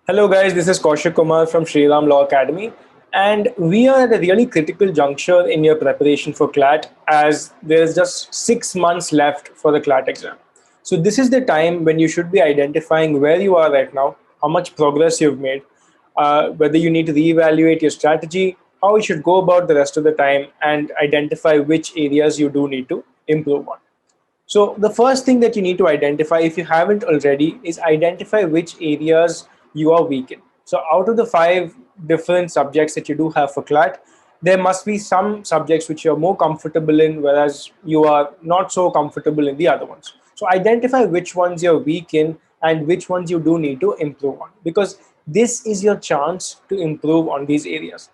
Hello guys, this is Kaushik Kumar from SRIRAM Law Academy, and we are at a really critical juncture in your preparation for CLAT as there's just 6 months left for the CLAT exam. So this is the time when you should be identifying where you are right now, how much progress you've made, whether you need to reevaluate your strategy, how you should go about the rest of the time, and identify which areas you do need to improve on. So the first thing that you need to identify, if you haven't already, is identify which areas you are weak in. So out of the 5 different subjects that you do have for CLAT, there must be some subjects which you're more comfortable in, whereas you are not so comfortable in the other ones. So identify which ones you're weak in and which ones you do need to improve on, because this is your chance to improve on these areas.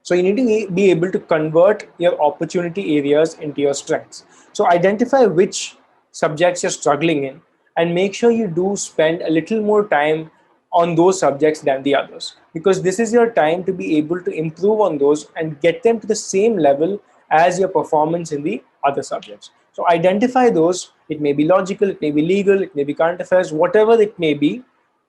So you need to be able to convert your opportunity areas into your strengths. So identify which subjects you're struggling in and make sure you do spend a little more time on those subjects than the others, because this is your time to be able to improve on those and get them to the same level as your performance in the other subjects. So identify those. It may be logical, it may be legal, it may be current affairs, whatever it may be.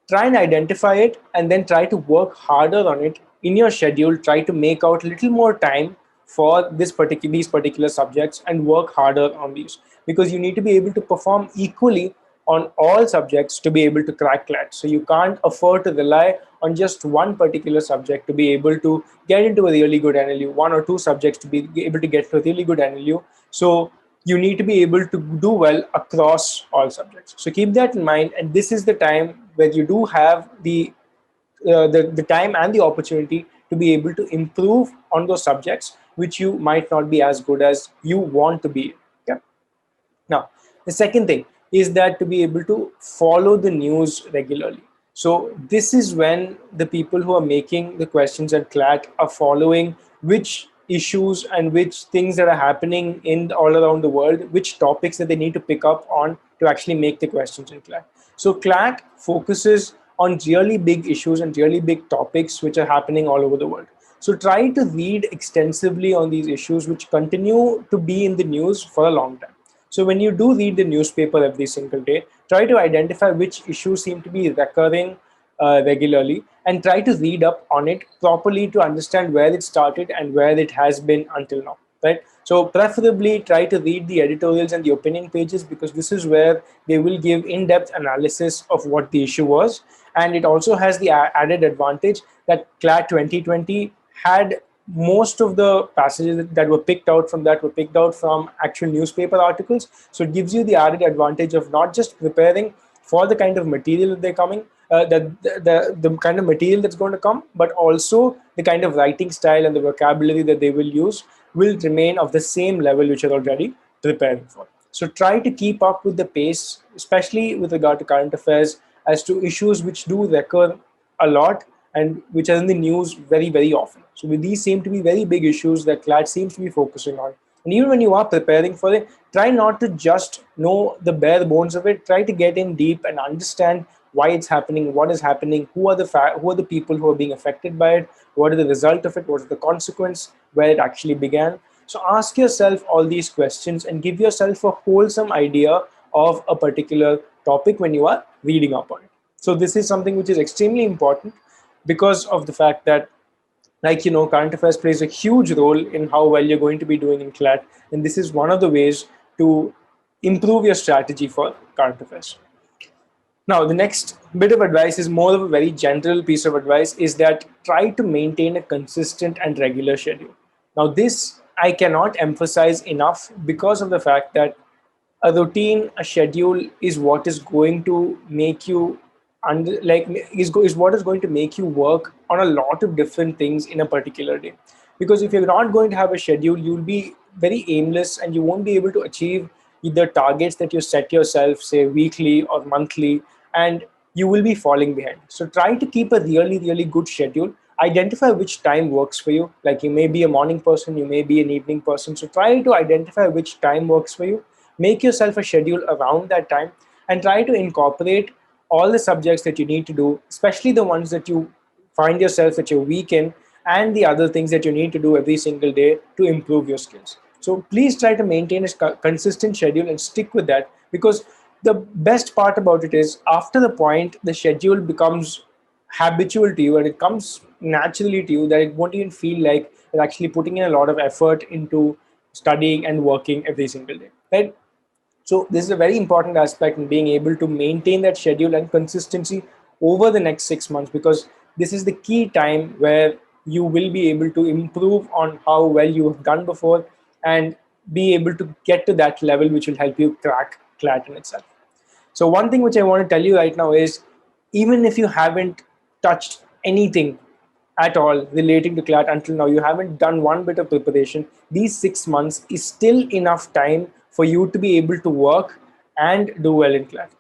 Try and identify it and then try to work harder on it in your schedule. Try to make out a little more time for these particular subjects and work harder on these, because you need to be able to perform equally on all subjects to be able to crack CLAT. So you can't afford to rely on just one particular subject to be able to get into a really good NLU, one or two subjects to be able to get to a really good NLU. So you need to be able to do well across all subjects. So keep that in mind, and this is the time where you do have the time and the opportunity to be able to improve on those subjects which you might not be as good as you want to be. Yeah. Now, the second thing is that to be able to follow the news regularly. So this is when the people who are making the questions at CLAT are following which issues and which things that are happening in all around the world, which topics that they need to pick up on to actually make the questions in CLAT. So CLAT focuses on really big issues and really big topics which are happening all over the world. So try to read extensively on these issues which continue to be in the news for a long time. So when you do read the newspaper every single day, try to identify which issues seem to be recurring regularly and try to read up on it properly to understand where it started and where it has been until now. Right? So preferably try to read the editorials and the opinion pages, because this is where they will give in-depth analysis of what the issue was. And it also has the added advantage that CLAT 2020 had most of the passages that were picked out from that were picked out from actual newspaper articles. So it gives you the added advantage of not just preparing for the kind of material that they're coming, the kind of material that's going to come, but also the kind of writing style and the vocabulary that they will use will remain of the same level which you're already preparing for. So try to keep up with the pace, especially with regard to current affairs, as to issues which do recur a lot and which are in the news very, very often. So these seem to be very big issues that CLAT seems to be focusing on. And even when you are preparing for it, try not to just know the bare bones of it. Try to get in deep and understand why it's happening, what is happening, who are the people who are being affected by it, what is the result of it, what is the consequence, where it actually began. So ask yourself all these questions and give yourself a wholesome idea of a particular topic when you are reading up on it. So this is something which is extremely important because of the fact that, like, current affairs plays a huge role in how well you're going to be doing in CLAT, and this is one of the ways to improve your strategy for current affairs. Now, the next bit of advice is more of a very general piece of advice, is that try to maintain a consistent and regular schedule. Now, this I cannot emphasize enough, because of the fact that a routine, a schedule is what is going to make you is what is going to make you work on a lot of different things in a particular day. Because if you're not going to have a schedule, you'll be very aimless and you won't be able to achieve the targets that you set yourself, say weekly or monthly, and you will be falling behind. So try to keep a really, really good schedule. Identify which time works for you. Like, you may be a morning person, you may be an evening person. So try to identify which time works for you. Make yourself a schedule around that time and try to incorporate all the subjects that you need to do, especially the ones that you find yourself that you're weak in, and the other things that you need to do every single day to improve your skills. So please try to maintain a consistent schedule and stick with that, because the best part about it is, after the point the schedule becomes habitual to you and it comes naturally to you that it won't even feel like you're actually putting in a lot of effort into studying and working every single day, right? So this is a very important aspect in being able to maintain that schedule and consistency over the next 6 months, because this is the key time where you will be able to improve on how well you have done before and be able to get to that level which will help you crack CLAT in itself. So one thing which I want to tell you right now is, even if you haven't touched anything at all relating to CLAT until now, you haven't done one bit of preparation, these 6 months is still enough time for you to be able to work and do well in CLAT,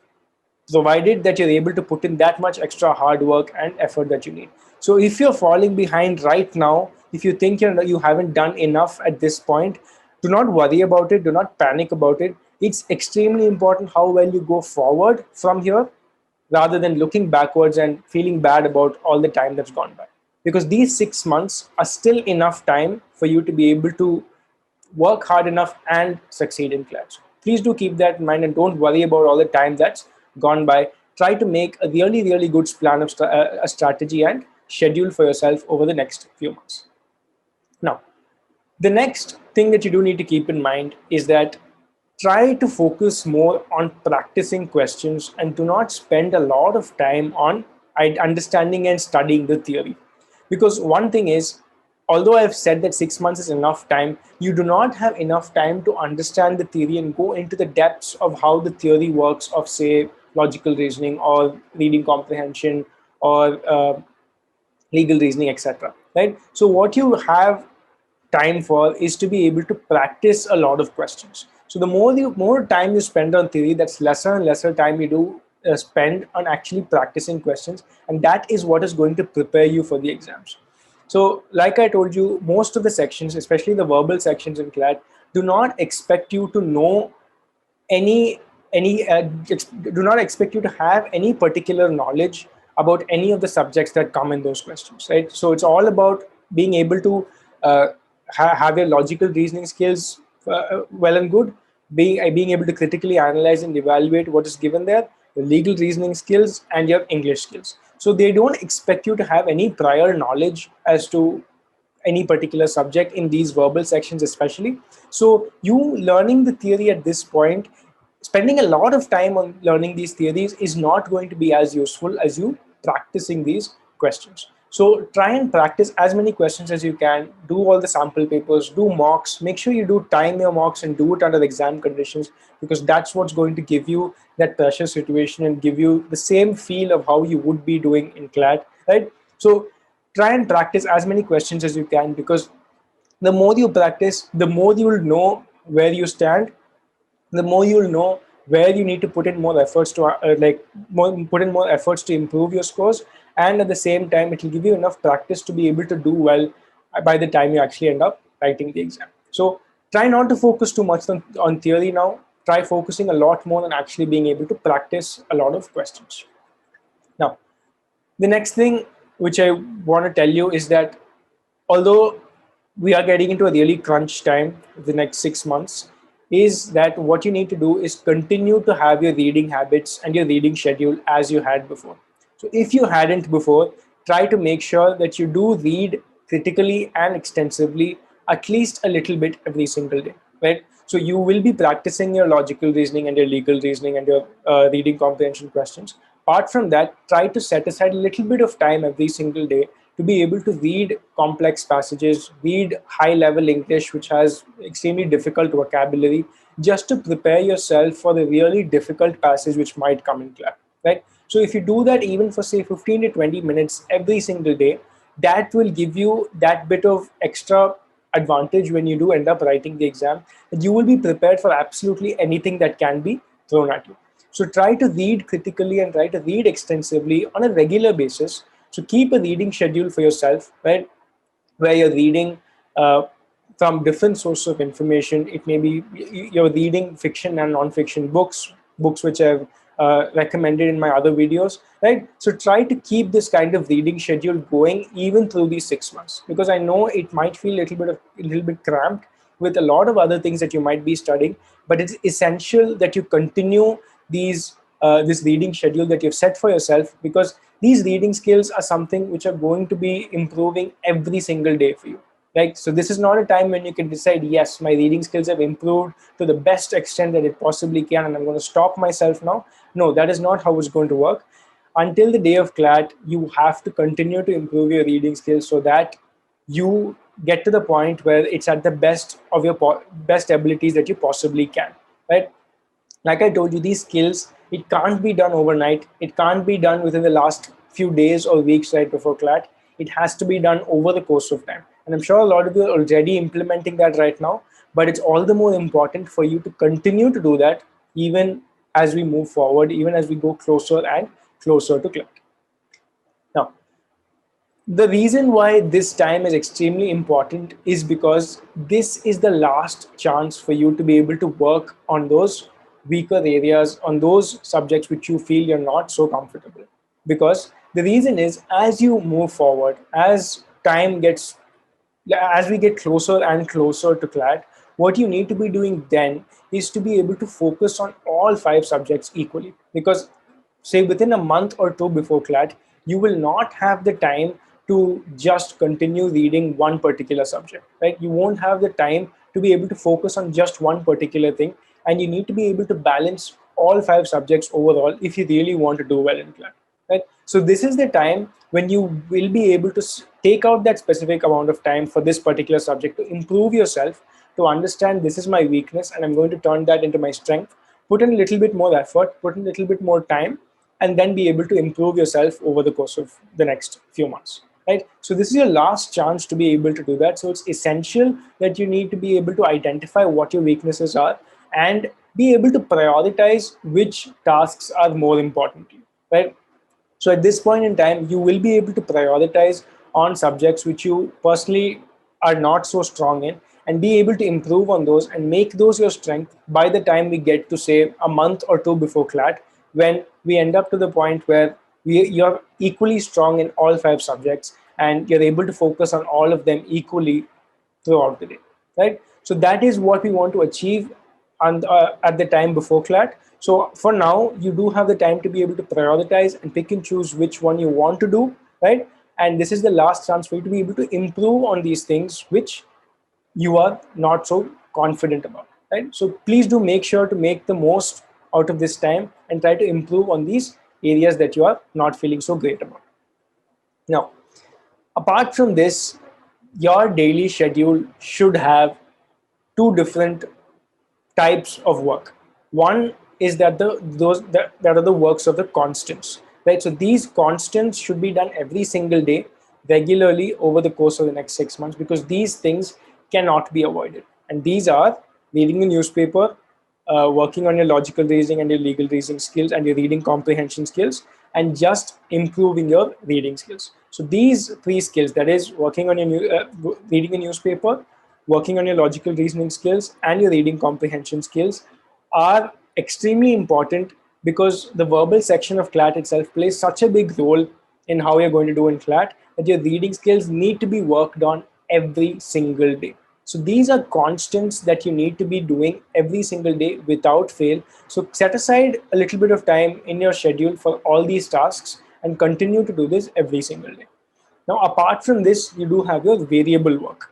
provided that you're able to put in that much extra hard work and effort that you need. So if you're falling behind right now, if you think you haven't done enough at this point, do not worry about it, do not panic about it. It's extremely important how well you go forward from here, rather than looking backwards and feeling bad about all the time that's gone by, because these 6 months are still enough time for you to be able to work hard enough and succeed in class. Please do keep that in mind and don't worry about all the time that's gone by. Try to make a really, really good plan of a strategy and schedule for yourself over the next few months. Now, the next thing that you do need to keep in mind is that try to focus more on practicing questions and do not spend a lot of time on understanding and studying the theory. Because one thing is, although I've said that 6 months is enough time, you do not have enough time to understand the theory and go into the depths of how the theory works of, say, logical reasoning or reading comprehension or legal reasoning, etc. Right? So what you have time for is to be able to practice a lot of questions. So the more time you spend on theory, that's lesser and lesser time you do spend on actually practicing questions, and that is what is going to prepare you for the exams. So like I told you, most of the sections, especially the verbal sections in CLAT, do not expect you to know any do not expect you to have any particular knowledge about any of the subjects that come in those questions, right? So it's all about being able to uh, have your logical reasoning skills well and good, being able to critically analyze and evaluate what is given there, your legal reasoning skills and your English skills. So they don't expect you to have any prior knowledge as to any particular subject in these verbal sections especially. So you learning the theory at this point, spending a lot of time on learning these theories is not going to be as useful as you practicing these questions. So try and practice as many questions as you can, do all the sample papers, do mocks, make sure you do time your mocks and do it under exam conditions, because that's what's going to give you that pressure situation and give you the same feel of how you would be doing in CLAT, right? So try and practice as many questions as you can, because the more you practice, the more you will know where you stand, the more you'll know where you need to put in more efforts to put in more efforts to improve your scores, and at the same time it will give you enough practice to be able to do well by the time you actually end up writing the exam. So try not to focus too much on theory now. Try focusing a lot more on actually being able to practice a lot of questions. Now, the next thing which I want to tell you is that although we are getting into a really crunch time the next 6 months, is that what you need to do is continue to have your reading habits and your reading schedule as you had before. So if you hadn't before, try to make sure that you do read critically and extensively at least a little bit every single day, right? So you will be practicing your logical reasoning and your legal reasoning and your reading comprehension questions. Apart from that, try to set aside a little bit of time every single day to be able to read complex passages, read high level English, which has extremely difficult vocabulary, just to prepare yourself for the really difficult passage which might come in class, right? So if you do that even for say 15 to 20 minutes every single day, that will give you that bit of extra advantage when you do end up writing the exam, that you will be prepared for absolutely anything that can be thrown at you. So try to read critically and try to read extensively on a regular basis. So keep a reading schedule for yourself, right, where you're reading from different sources of information. It may be you're reading fiction and non-fiction books which I've recommended in my other videos, right? So try to keep this kind of reading schedule going even through these 6 months, because I know it might feel a little bit cramped with a lot of other things that you might be studying, but it's essential that you continue this reading schedule that you've set for yourself, because These reading skills are something which are going to be improving every single day for you. Right? So this is not a time when you can decide, yes, my reading skills have improved to the best extent that it possibly can, and I'm going to stop myself now. No, that is not how it's going to work. Until the day of CLAT, you have to continue to improve your reading skills so that you get to the point where it's at the best of your best abilities that you possibly can. Right? Like I told you, these skills, it can't be done overnight. It can't be done within the last few days or weeks right before CLAT. It has to be done over the course of time. And I'm sure a lot of you are already implementing that right now, but it's all the more important for you to continue to do that even as we move forward, even as we go closer and closer to CLAT. Now, the reason why this time is extremely important is because this is the last chance for you to be able to work on those weaker areas, on those subjects which you feel you're not so comfortable. Because the reason is, as you move forward, as we get closer and closer to CLAT, what you need to be doing then is to be able to focus on all 5 subjects equally. Because say within a month or two before CLAT, you will not have the time to just continue reading one particular subject, right? You won't have the time to be able to focus on just one particular thing, and you need to be able to balance all 5 subjects overall if you really want to do well in CLAT, right? So this is the time when you will be able to take out that specific amount of time for this particular subject to improve yourself, to understand this is my weakness and I'm going to turn that into my strength, put in a little bit more effort, put in a little bit more time, and then be able to improve yourself over the course of the next few months. Right? So this is your last chance to be able to do that. So it's essential that you need to be able to identify what your weaknesses are and be able to prioritize which tasks are more important to you. Right? So at this point in time, you will be able to prioritize on subjects which you personally are not so strong in, and be able to improve on those and make those your strength by the time we get to say a month or two before CLAT, when we end up to the point where you're equally strong in all 5 subjects and you're able to focus on all of them equally throughout the day, right? So that is what we want to achieve at the time before CLAT. So for now, you do have the time to be able to prioritize and pick and choose which one you want to do, right? And this is the last chance for you to be able to improve on these things which you are not so confident about, right? So please do make sure to make the most out of this time and try to improve on these areas that you are not feeling so great about. Now, apart from this, your daily schedule should have 2 different types of work. One is that that are the works of the constants, right? So these constants should be done every single day, regularly over the course of the next 6 months, because these things cannot be avoided. And these are reading the newspaper, working on your logical reasoning and your legal reasoning skills and your reading comprehension skills, and just improving your reading skills. So these 3 skills, that is working on your reading a newspaper, working on your logical reasoning skills, and your reading comprehension skills, are extremely important, because the verbal section of CLAT itself plays such a big role in how you're going to do in CLAT, that your reading skills need to be worked on every single day. So these are constants that you need to be doing every single day without fail. So set aside a little bit of time in your schedule for all these tasks and continue to do this every single day. Now, apart from this, you do have your variable work.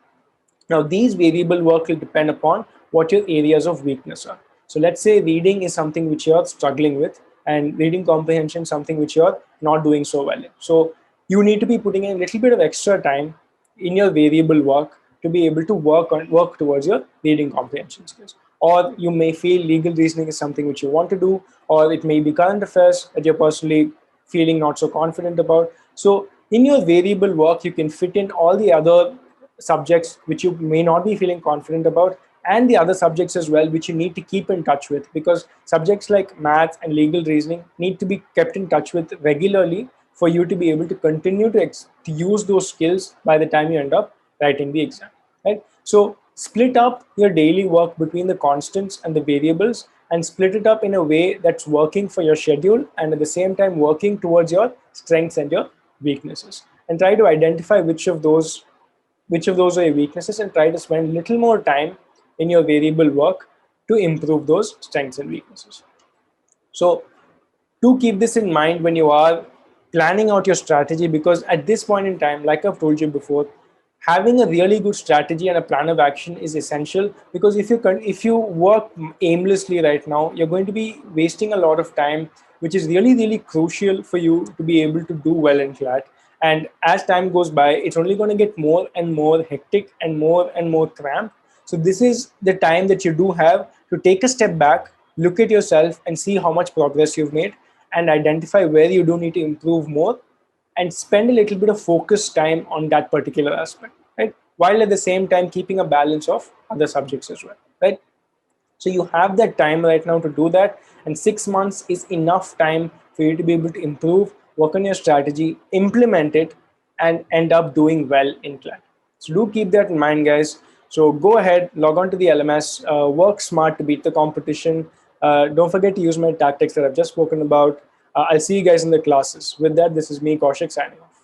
Now, these variable work will depend upon what your areas of weakness are. So let's say reading is something which you're struggling with, and reading comprehension something which you're not doing so well in. So you need to be putting in a little bit of extra time in your variable work to be able to work towards your reading comprehension skills. Or you may feel legal reasoning is something which you want to do, or it may be current affairs that you're personally feeling not so confident about. So in your variable work, you can fit in all the other subjects which you may not be feeling confident about, and the other subjects as well which you need to keep in touch with, because subjects like math and legal reasoning need to be kept in touch with regularly for you to be able to continue to use those skills by the time you end up writing the exam, right? So split up your daily work between the constants and the variables, and split it up in a way that's working for your schedule and at the same time working towards your strengths and your weaknesses, and try to identify which of those are your weaknesses, and try to spend a little more time in your variable work to improve those strengths and weaknesses. So to keep this in mind when you are planning out your strategy, because at this point in time, like I've told you before, having a really good strategy and a plan of action is essential. Because if you work aimlessly right now, you're going to be wasting a lot of time, which is really crucial for you to be able to do well in CLAT. And as time goes by, it's only going to get more and more hectic and more cramped. So this is the time that you do have to take a step back, look at yourself and see how much progress you've made, and identify where you do need to improve more, and spend a little bit of focused time on that particular aspect, right? While at the same time keeping a balance of other subjects as well, right? So you have that time right now to do that, and 6 months is enough time for you to be able to improve, work on your strategy, implement it, and end up doing well in CLAT. So do keep that in mind, guys. So go ahead, log on to the LMS, work smart to beat the competition. Don't forget to use my tactics that I've just spoken about. I'll see you guys in the classes. With that, this is me, Kaushik, signing off.